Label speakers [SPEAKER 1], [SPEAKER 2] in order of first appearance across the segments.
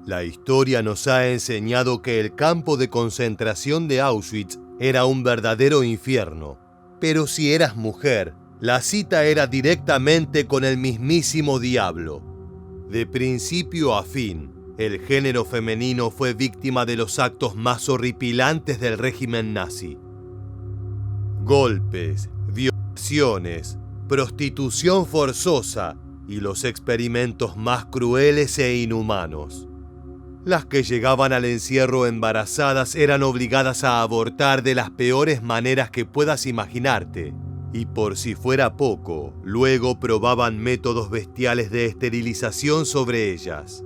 [SPEAKER 1] La historia nos ha enseñado que el campo de concentración de Auschwitz era un verdadero infierno. Pero si eras mujer, la cita era directamente con el mismísimo diablo. De principio a fin, el género femenino fue víctima de los actos más horripilantes del régimen nazi. Golpes, violaciones, prostitución forzosa y los experimentos más crueles e inhumanos. Las que llegaban al encierro embarazadas eran obligadas a abortar de las peores maneras que puedas imaginarte. Y por si fuera poco, luego probaban métodos bestiales de esterilización sobre ellas.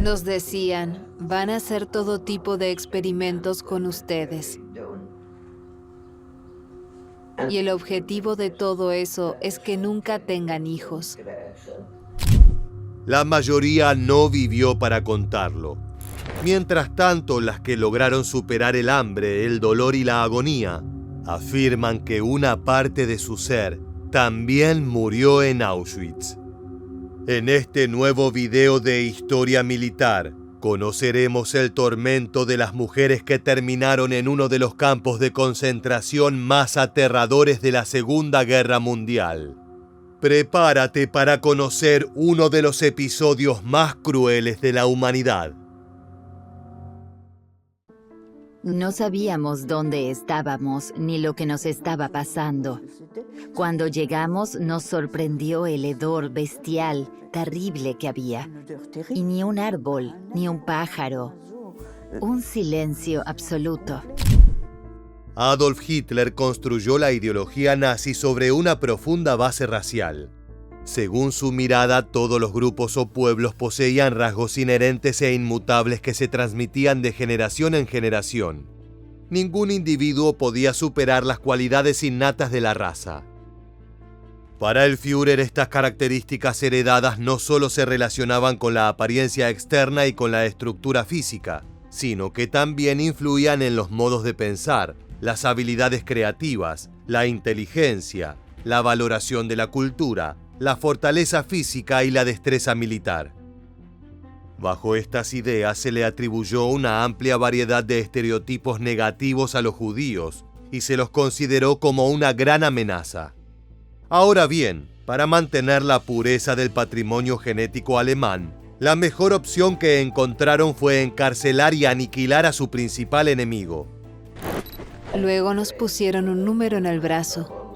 [SPEAKER 2] Nos decían, van a hacer todo tipo de experimentos con ustedes. Y el objetivo de todo eso es que nunca tengan hijos.
[SPEAKER 1] La mayoría no vivió para contarlo. Mientras tanto, las que lograron superar el hambre, el dolor y la agonía, afirman que una parte de su ser también murió en Auschwitz. En este nuevo video de Historia Militar, conoceremos el tormento de las mujeres que terminaron en uno de los campos de concentración más aterradores de la Segunda Guerra Mundial. Prepárate para conocer uno de los episodios más crueles de la humanidad.
[SPEAKER 3] No sabíamos dónde estábamos ni lo que nos estaba pasando. Cuando llegamos nos sorprendió el hedor bestial, terrible que había. Y ni un árbol, ni un pájaro. Un silencio absoluto.
[SPEAKER 1] Adolf Hitler construyó la ideología nazi sobre una profunda base racial. Según su mirada, todos los grupos o pueblos poseían rasgos inherentes e inmutables que se transmitían de generación en generación. Ningún individuo podía superar las cualidades innatas de la raza. Para el Führer, estas características heredadas no solo se relacionaban con la apariencia externa y con la estructura física, sino que también influían en los modos de pensar, las habilidades creativas, la inteligencia, la valoración de la cultura, la fortaleza física y la destreza militar. Bajo estas ideas se le atribuyó una amplia variedad de estereotipos negativos a los judíos y se los consideró como una gran amenaza. Ahora bien, para mantener la pureza del patrimonio genético alemán, la mejor opción que encontraron fue encarcelar y aniquilar a su principal enemigo.
[SPEAKER 2] Luego nos pusieron un número en el brazo.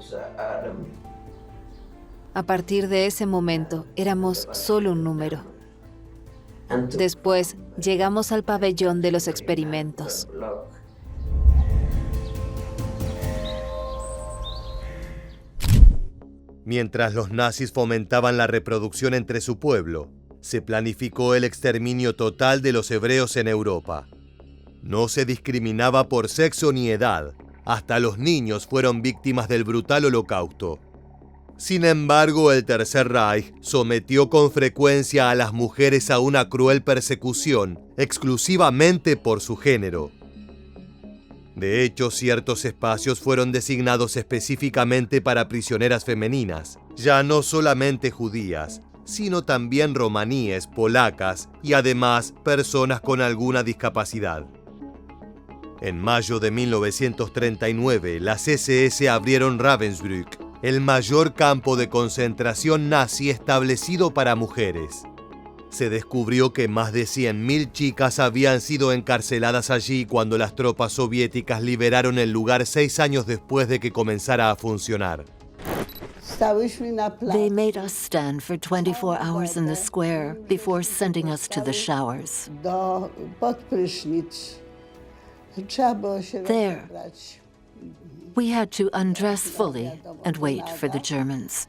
[SPEAKER 2] A partir de ese momento, éramos solo un número. Después, llegamos al pabellón de los experimentos.
[SPEAKER 1] Mientras los nazis fomentaban la reproducción entre su pueblo, se planificó el exterminio total de los hebreos en Europa. No se discriminaba por sexo ni edad, hasta los niños fueron víctimas del brutal holocausto. Sin embargo, el Tercer Reich sometió con frecuencia a las mujeres a una cruel persecución, exclusivamente por su género. De hecho, ciertos espacios fueron designados específicamente para prisioneras femeninas, ya no solamente judías, sino también romaníes, polacas y además personas con alguna discapacidad. En mayo de 1939, las SS abrieron Ravensbrück, el mayor campo de concentración nazi establecido para mujeres. Se descubrió que más de 100.000 chicas habían sido encarceladas allí cuando las tropas soviéticas liberaron el lugar 6 años después de que comenzara a funcionar.
[SPEAKER 4] They made us stand for 24 hours in the square before sending us to the showers. There, we had to undress fully and wait for the Germans.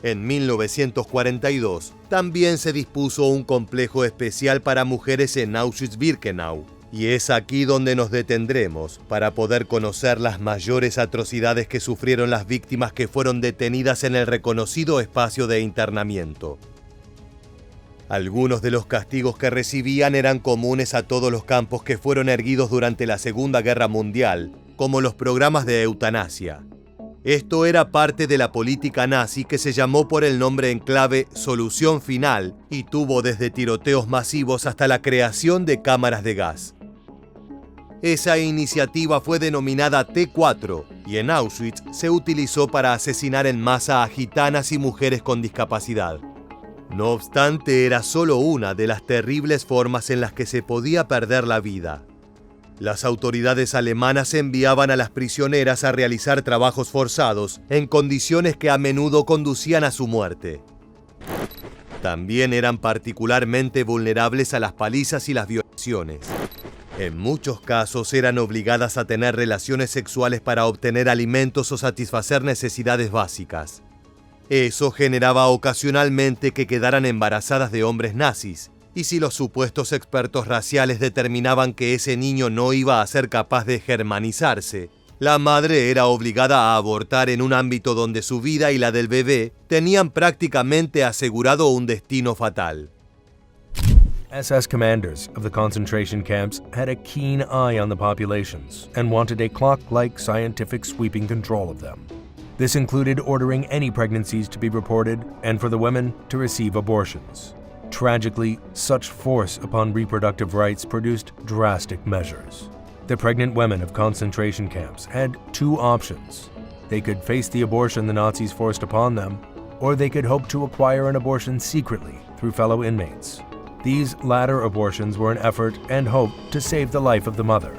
[SPEAKER 1] En 1942, también se dispuso un complejo especial para mujeres en Auschwitz-Birkenau, y es aquí donde nos detendremos para poder conocer las mayores atrocidades que sufrieron las víctimas que fueron detenidas en el reconocido espacio de internamiento. Algunos de los castigos que recibían eran comunes a todos los campos que fueron erguidos durante la Segunda Guerra Mundial, como los programas de eutanasia. Esto era parte de la política nazi que se llamó por el nombre en clave Solución Final y tuvo desde tiroteos masivos hasta la creación de cámaras de gas. Esa iniciativa fue denominada T4 y en Auschwitz se utilizó para asesinar en masa a gitanas y mujeres con discapacidad. No obstante, era solo una de las terribles formas en las que se podía perder la vida. Las autoridades alemanas enviaban a las prisioneras a realizar trabajos forzados en condiciones que a menudo conducían a su muerte. También eran particularmente vulnerables a las palizas y las violaciones. En muchos casos eran obligadas a tener relaciones sexuales para obtener alimentos o satisfacer necesidades básicas. Eso generaba ocasionalmente que quedaran embarazadas de hombres nazis, y si los supuestos expertos raciales determinaban que ese niño no iba a ser capaz de germanizarse, la madre era obligada a abortar en un ámbito donde su vida y la del bebé tenían prácticamente asegurado un destino fatal.
[SPEAKER 5] SS commanders of the concentration camps had a keen eye on the populations and wanted a clock-like scientific sweeping control of them. This included ordering any pregnancies to be reported and for the women to receive abortions. Tragically, such force upon reproductive rights produced drastic measures. The pregnant women of concentration camps had two options. They could face the abortion the Nazis forced upon them, or they could hope to acquire an abortion secretly through fellow inmates. These latter abortions were an effort and hope to save the life of the mother.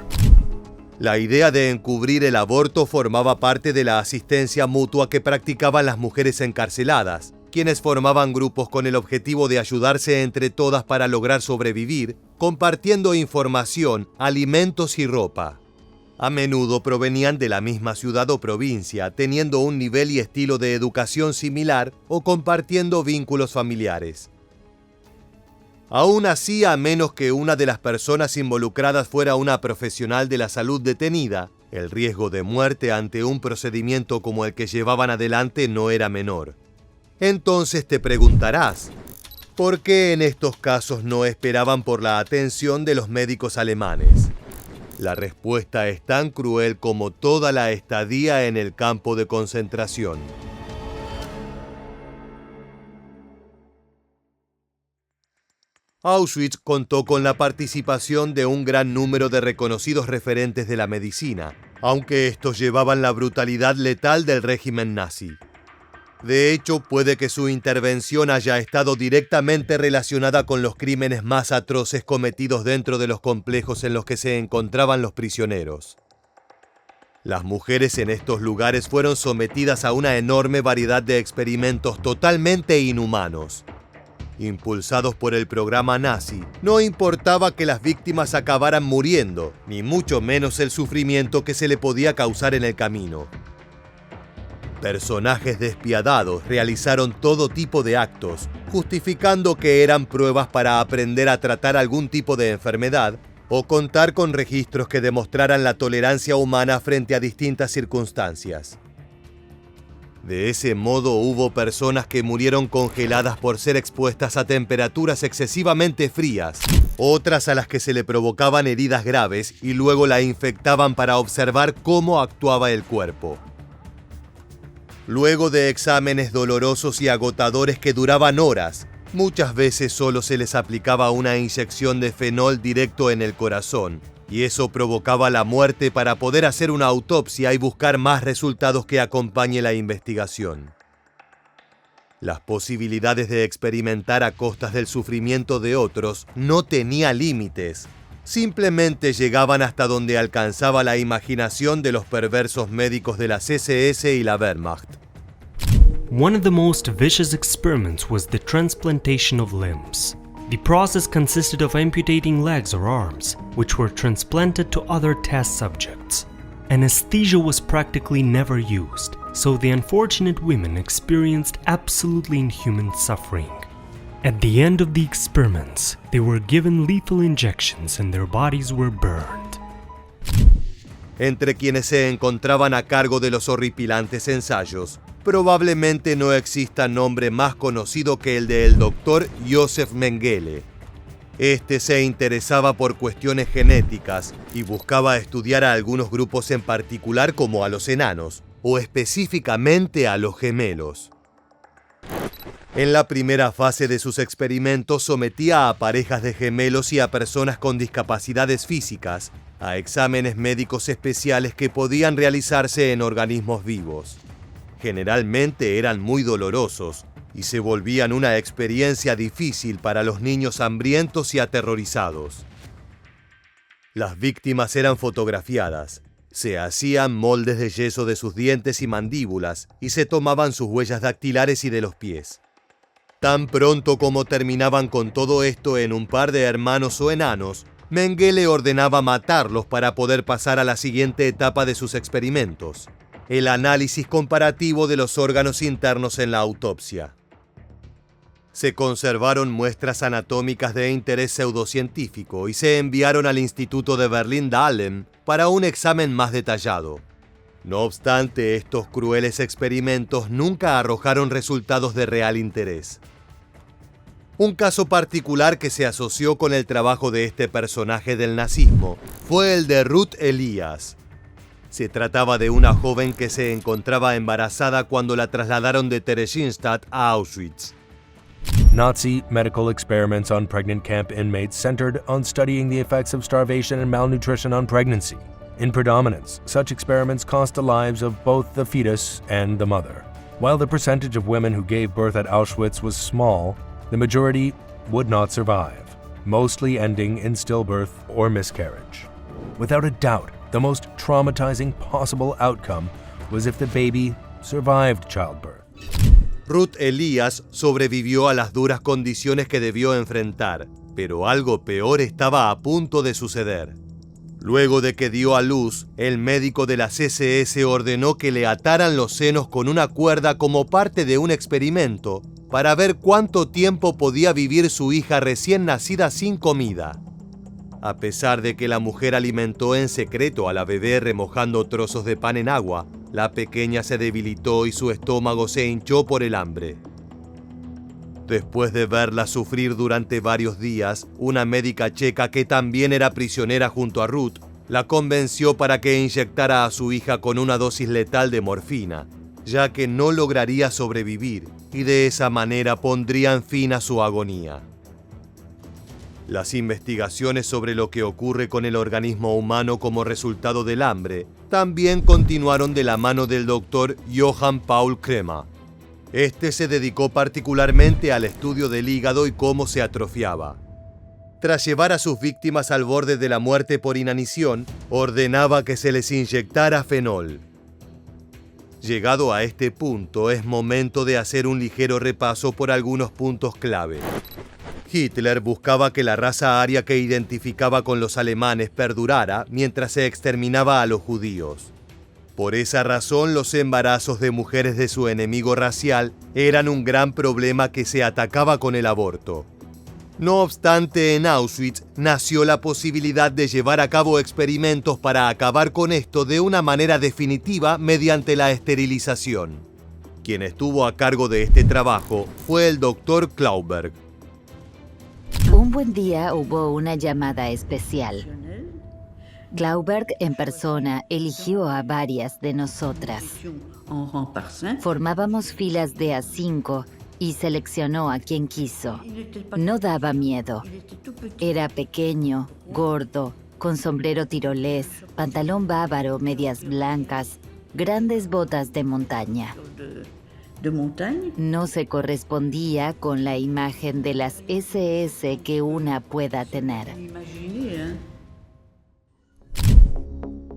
[SPEAKER 1] La idea de encubrir el aborto formaba parte de la asistencia mutua que practicaban las mujeres encarceladas, quienes formaban grupos con el objetivo de ayudarse entre todas para lograr sobrevivir, compartiendo información, alimentos y ropa. A menudo provenían de la misma ciudad o provincia, teniendo un nivel y estilo de educación similar o compartiendo vínculos familiares. Aún así, a menos que una de las personas involucradas fuera una profesional de la salud detenida, el riesgo de muerte ante un procedimiento como el que llevaban adelante no era menor. Entonces te preguntarás, ¿por qué en estos casos no esperaban por la atención de los médicos alemanes? La respuesta es tan cruel como toda la estadía en el campo de concentración. Auschwitz contó con la participación de un gran número de reconocidos referentes de la medicina, aunque estos llevaban la brutalidad letal del régimen nazi. De hecho, puede que su intervención haya estado directamente relacionada con los crímenes más atroces cometidos dentro de los complejos en los que se encontraban los prisioneros. Las mujeres en estos lugares fueron sometidas a una enorme variedad de experimentos totalmente inhumanos. Impulsados por el programa nazi, no importaba que las víctimas acabaran muriendo, ni mucho menos el sufrimiento que se le podía causar en el camino. Personajes despiadados realizaron todo tipo de actos, justificando que eran pruebas para aprender a tratar algún tipo de enfermedad o contar con registros que demostraran la tolerancia humana frente a distintas circunstancias. De ese modo hubo personas que murieron congeladas por ser expuestas a temperaturas excesivamente frías, otras a las que se le provocaban heridas graves y luego la infectaban para observar cómo actuaba el cuerpo. Luego de exámenes dolorosos y agotadores que duraban horas, muchas veces solo se les aplicaba una inyección de fenol directo en el corazón, y eso provocaba la muerte para poder hacer una autopsia y buscar más resultados que acompañe la investigación. Las posibilidades de experimentar a costas del sufrimiento de otros no tenía límites. Simplemente llegaban hasta donde alcanzaba la imaginación de los perversos médicos de las SS y la Wehrmacht.
[SPEAKER 6] One of the most vicious experiments was the transplantation of limbs. The process consisted of amputating legs or arms, which were transplanted to other test subjects. Anesthesia was practically never used, so the unfortunate women experienced absolutely inhuman suffering. At the end of the experiments, they were given lethal injections and their bodies were burned.
[SPEAKER 1] Entre quienes se encontraban a cargo de los horripilantes ensayos, probablemente no exista nombre más conocido que el del Dr. Josef Mengele. Este se interesaba por cuestiones genéticas y buscaba estudiar a algunos grupos en particular como a los enanos, o específicamente a los gemelos. En la primera fase de sus experimentos sometía a parejas de gemelos y a personas con discapacidades físicas a exámenes médicos especiales que podían realizarse en organismos vivos. Generalmente eran muy dolorosos y se volvían una experiencia difícil para los niños hambrientos y aterrorizados. Las víctimas eran fotografiadas, se hacían moldes de yeso de sus dientes y mandíbulas y se tomaban sus huellas dactilares y de los pies. Tan pronto como terminaban con todo esto en un par de hermanos o enanos, Mengele ordenaba matarlos para poder pasar a la siguiente etapa de sus experimentos, el análisis comparativo de los órganos internos en la autopsia. Se conservaron muestras anatómicas de interés pseudocientífico y se enviaron al Instituto de Berlín-Dahlem para un examen más detallado. No obstante, estos crueles experimentos nunca arrojaron resultados de real interés. Un caso particular que se asoció con el trabajo de este personaje del nazismo fue el de Ruth Elias. Se trataba de una joven que se encontraba embarazada cuando la trasladaron de Theresienstadt a Auschwitz.
[SPEAKER 5] Nazi medical experiments on pregnant camp inmates centered on studying the effects of starvation and malnutrition on pregnancy. In predominance, such experiments cost the lives of both the fetus and the mother. While the percentage of women who gave birth at Auschwitz was small, the majority would not survive, mostly ending in stillbirth or miscarriage. Without a doubt, the most traumatizing possible outcome was if the baby survived childbirth.
[SPEAKER 1] Ruth Elias sobrevivió a las duras condiciones que debió enfrentar, pero algo peor estaba a punto de suceder. Luego de que dio a luz, el médico de las SS ordenó que le ataran los senos con una cuerda como parte de un experimento para ver cuánto tiempo podía vivir su hija recién nacida sin comida. A pesar de que la mujer alimentó en secreto a la bebé remojando trozos de pan en agua, la pequeña se debilitó y su estómago se hinchó por el hambre. Después de verla sufrir durante varios días, una médica checa que también era prisionera junto a Ruth, la convenció para que inyectara a su hija con una dosis letal de morfina, ya que no lograría sobrevivir y de esa manera pondrían fin a su agonía. Las investigaciones sobre lo que ocurre con el organismo humano como resultado del hambre también continuaron de la mano del doctor Johann Paul Kremer. Este se dedicó particularmente al estudio del hígado y cómo se atrofiaba. Tras llevar a sus víctimas al borde de la muerte por inanición, ordenaba que se les inyectara fenol. Llegado a este punto, es momento de hacer un ligero repaso por algunos puntos clave. Hitler buscaba que la raza aria que identificaba con los alemanes perdurara mientras se exterminaba a los judíos. Por esa razón, los embarazos de mujeres de su enemigo racial eran un gran problema que se atacaba con el aborto. No obstante, en Auschwitz nació la posibilidad de llevar a cabo experimentos para acabar con esto de una manera definitiva mediante la esterilización. Quien estuvo a cargo de este trabajo fue el Dr. Klauberg.
[SPEAKER 3] Un buen día hubo una llamada especial. Klauberg en persona eligió a varias de nosotras. Formábamos filas de A5 y seleccionó a quien quiso. No daba miedo. Era pequeño, gordo, con sombrero tirolés, pantalón bávaro, medias blancas, grandes botas de montaña. No se correspondía con la imagen de las SS que una pueda tener.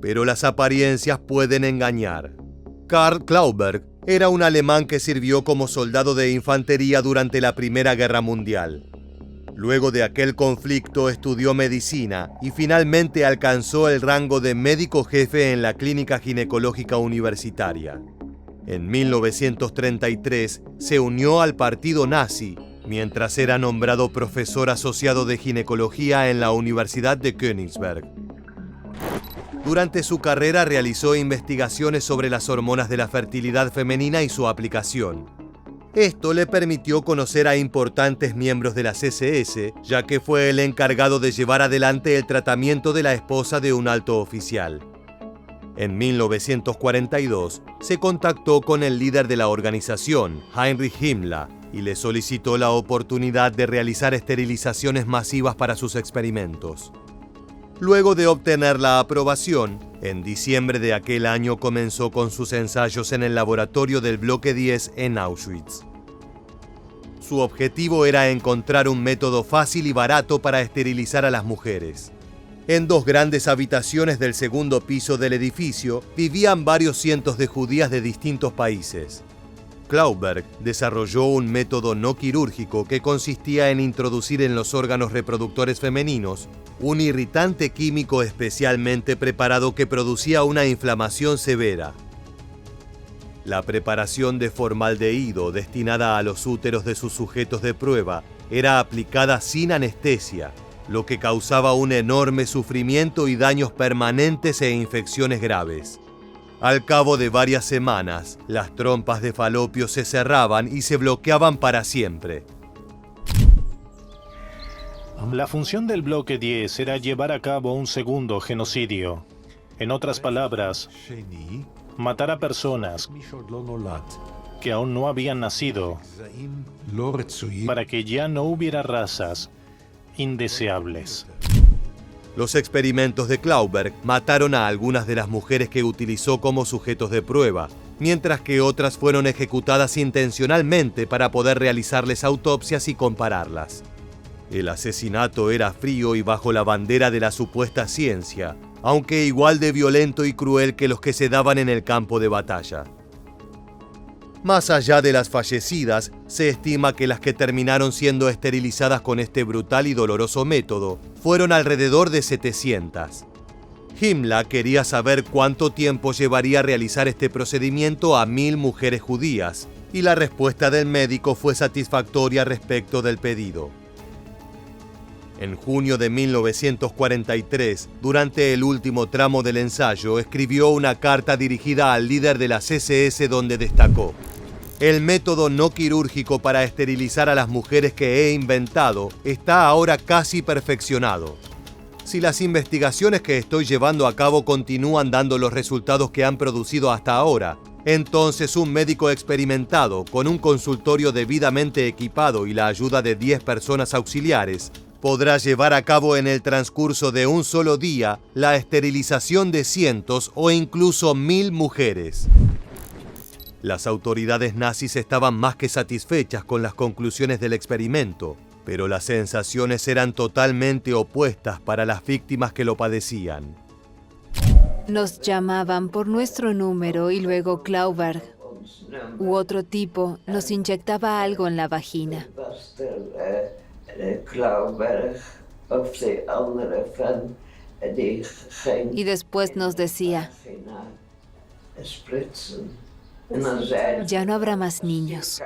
[SPEAKER 1] Pero las apariencias pueden engañar. Karl Klauberg era un alemán que sirvió como soldado de infantería durante la Primera Guerra Mundial. Luego de aquel conflicto estudió medicina y finalmente alcanzó el rango de médico jefe en la Clínica Ginecológica Universitaria. En 1933 se unió al partido nazi, mientras era nombrado profesor asociado de ginecología en la Universidad de Königsberg. Durante su carrera realizó investigaciones sobre las hormonas de la fertilidad femenina y su aplicación. Esto le permitió conocer a importantes miembros de las SS, ya que fue el encargado de llevar adelante el tratamiento de la esposa de un alto oficial. En 1942, se contactó con el líder de la organización, Heinrich Himmler, y le solicitó la oportunidad de realizar esterilizaciones masivas para sus experimentos. Luego de obtener la aprobación, en diciembre de aquel año comenzó con sus ensayos en el laboratorio del Bloque 10 en Auschwitz. Su objetivo era encontrar un método fácil y barato para esterilizar a las mujeres. En 2 grandes habitaciones del segundo piso del edificio vivían varios cientos de judías de distintos países. Klauberg desarrolló un método no quirúrgico que consistía en introducir en los órganos reproductores femeninos un irritante químico especialmente preparado que producía una inflamación severa. La preparación de formaldehído destinada a los úteros de sus sujetos de prueba era aplicada sin anestesia, lo que causaba un enorme sufrimiento y daños permanentes e infecciones graves. Al cabo de varias semanas, las trompas de falopio se cerraban y se bloqueaban para siempre.
[SPEAKER 7] La función del bloque 10 era llevar a cabo un segundo genocidio. En otras palabras, matar a personas que aún no habían nacido para que ya no hubiera razas indeseables.
[SPEAKER 1] Los experimentos de Klauberg mataron a algunas de las mujeres que utilizó como sujetos de prueba, mientras que otras fueron ejecutadas intencionalmente para poder realizarles autopsias y compararlas. El asesinato era frío y bajo la bandera de la supuesta ciencia, aunque igual de violento y cruel que los que se daban en el campo de batalla. Más allá de las fallecidas, se estima que las que terminaron siendo esterilizadas con este brutal y doloroso método fueron alrededor de 700. Himmler quería saber cuánto tiempo llevaría a realizar este procedimiento a 1000 mujeres judías, y la respuesta del médico fue satisfactoria respecto del pedido. En junio de 1943, durante el último tramo del ensayo, escribió una carta dirigida al líder de la CSS donde destacó: "El método no quirúrgico para esterilizar a las mujeres que he inventado está ahora casi perfeccionado. Si las investigaciones que estoy llevando a cabo continúan dando los resultados que han producido hasta ahora, entonces un médico experimentado, con un consultorio debidamente equipado y la ayuda de 10 personas auxiliares, podrá llevar a cabo en el transcurso de un solo día la esterilización de cientos o incluso 1000 mujeres". Las autoridades nazis estaban más que satisfechas con las conclusiones del experimento, pero las sensaciones eran totalmente opuestas para las víctimas que lo padecían.
[SPEAKER 2] Nos llamaban por nuestro número y luego Klauberg u otro tipo nos inyectaba algo en la vagina. Y después nos decía: ya no habrá más niños.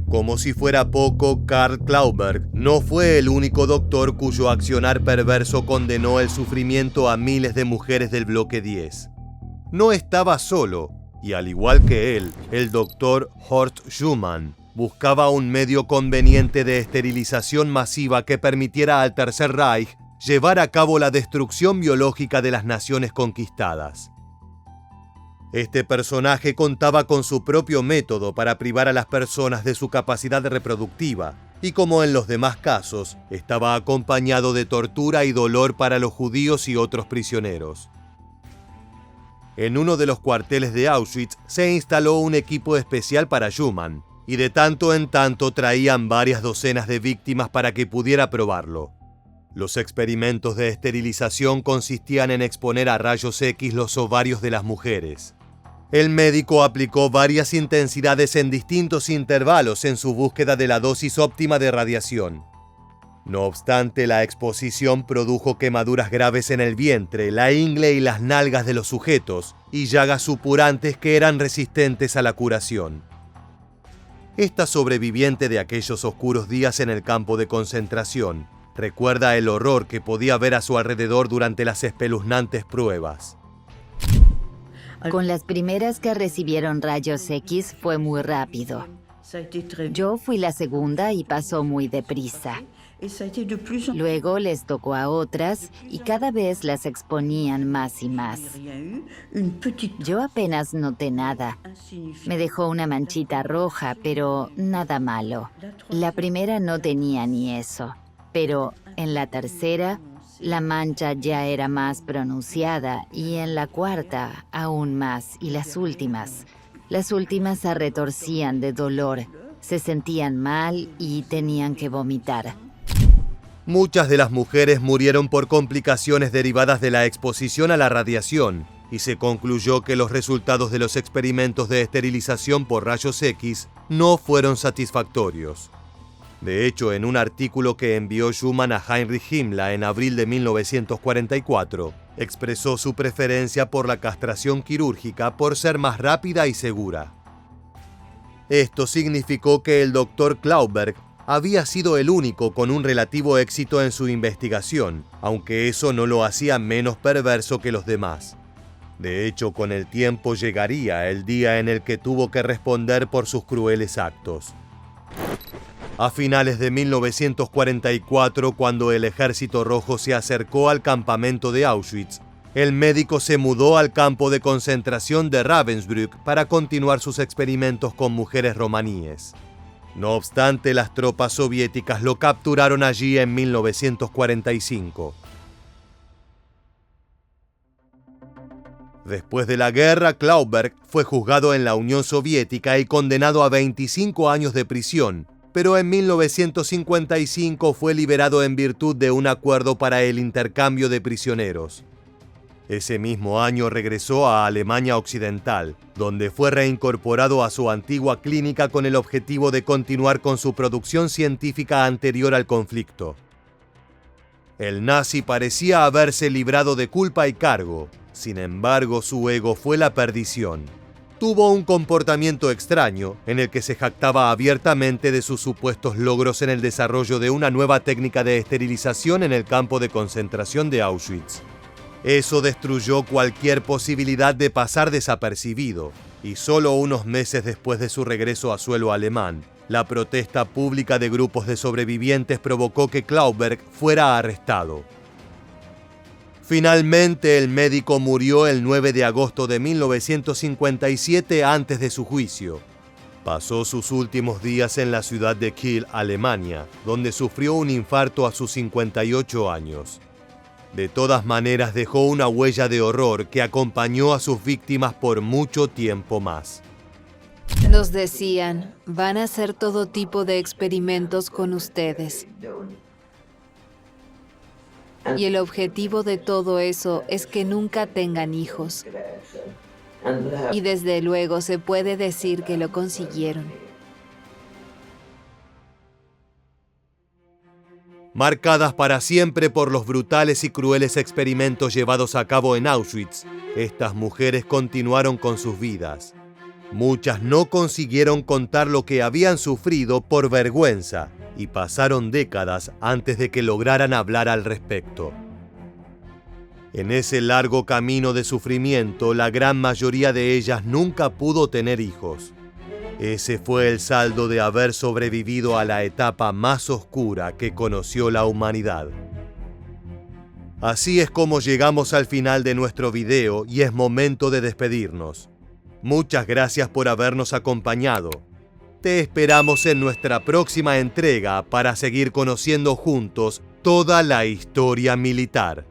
[SPEAKER 1] Como si fuera poco, Karl Klauberg no fue el único doctor cuyo accionar perverso condenó el sufrimiento a miles de mujeres del Bloque 10. No estaba solo, y al igual que él, el doctor Horst Schumann buscaba un medio conveniente de esterilización masiva que permitiera al Tercer Reich llevar a cabo la destrucción biológica de las naciones conquistadas. Este personaje contaba con su propio método para privar a las personas de su capacidad reproductiva, y como en los demás casos, estaba acompañado de tortura y dolor para los judíos y otros prisioneros. En uno de los cuarteles de Auschwitz se instaló un equipo especial para Schumann, y de tanto en tanto traían varias docenas de víctimas para que pudiera probarlo. Los experimentos de esterilización consistían en exponer a rayos X los ovarios de las mujeres. El médico aplicó varias intensidades en distintos intervalos en su búsqueda de la dosis óptima de radiación. No obstante, la exposición produjo quemaduras graves en el vientre, la ingle y las nalgas de los sujetos, y llagas supurantes que eran resistentes a la curación. Esta sobreviviente de aquellos oscuros días en el campo de concentración recuerda el horror que podía ver a su alrededor durante las espeluznantes pruebas.
[SPEAKER 3] Con las primeras que recibieron rayos X fue muy rápido. Yo fui la segunda y pasó muy deprisa. Luego les tocó a otras y cada vez las exponían más y más. Yo apenas noté nada. Me dejó una manchita roja, pero nada malo. La primera no tenía ni eso, pero en la tercera la mancha ya era más pronunciada y en la cuarta aún más, y las últimas se retorcían de dolor, se sentían mal y tenían que vomitar.
[SPEAKER 1] Muchas de las mujeres murieron por complicaciones derivadas de la exposición a la radiación, y se concluyó que los resultados de los experimentos de esterilización por rayos X no fueron satisfactorios. De hecho, en un artículo que envió Schumann a Heinrich Himmler en abril de 1944, expresó su preferencia por la castración quirúrgica por ser más rápida y segura. Esto significó que el Dr. Klauberg había sido el único con un relativo éxito en su investigación, aunque eso no lo hacía menos perverso que los demás. De hecho, con el tiempo llegaría el día en el que tuvo que responder por sus crueles actos. A finales de 1944, cuando el Ejército Rojo se acercó al campamento de Auschwitz, el médico se mudó al campo de concentración de Ravensbrück para continuar sus experimentos con mujeres romaníes. No obstante, las tropas soviéticas lo capturaron allí en 1945. Después de la guerra, Klauberg fue juzgado en la Unión Soviética y condenado a 25 años de prisión, pero en 1955 fue liberado en virtud de un acuerdo para el intercambio de prisioneros. Ese mismo año regresó a Alemania Occidental, donde fue reincorporado a su antigua clínica con el objetivo de continuar con su producción científica anterior al conflicto. El nazi parecía haberse librado de culpa y cargo, sin embargo su ego fue la perdición. Tuvo un comportamiento extraño en el que se jactaba abiertamente de sus supuestos logros en el desarrollo de una nueva técnica de esterilización en el campo de concentración de Auschwitz. Eso destruyó cualquier posibilidad de pasar desapercibido, y solo unos meses después de su regreso a suelo alemán, la protesta pública de grupos de sobrevivientes provocó que Klauberg fuera arrestado. Finalmente, el médico murió el 9 de agosto de 1957 antes de su juicio. Pasó sus últimos días en la ciudad de Kiel, Alemania, donde sufrió un infarto a sus 58 años. De todas maneras, dejó una huella de horror que acompañó a sus víctimas por mucho tiempo más.
[SPEAKER 2] Nos decían, van a hacer todo tipo de experimentos con ustedes. Y el objetivo de todo eso es que nunca tengan hijos. Y desde luego se puede decir que lo consiguieron.
[SPEAKER 1] Marcadas para siempre por los brutales y crueles experimentos llevados a cabo en Auschwitz, estas mujeres continuaron con sus vidas. Muchas no consiguieron contar lo que habían sufrido por vergüenza y pasaron décadas antes de que lograran hablar al respecto. En ese largo camino de sufrimiento, la gran mayoría de ellas nunca pudo tener hijos. Ese fue el saldo de haber sobrevivido a la etapa más oscura que conoció la humanidad. Así es como llegamos al final de nuestro video y es momento de despedirnos. Muchas gracias por habernos acompañado. Te esperamos en nuestra próxima entrega para seguir conociendo juntos toda la historia militar.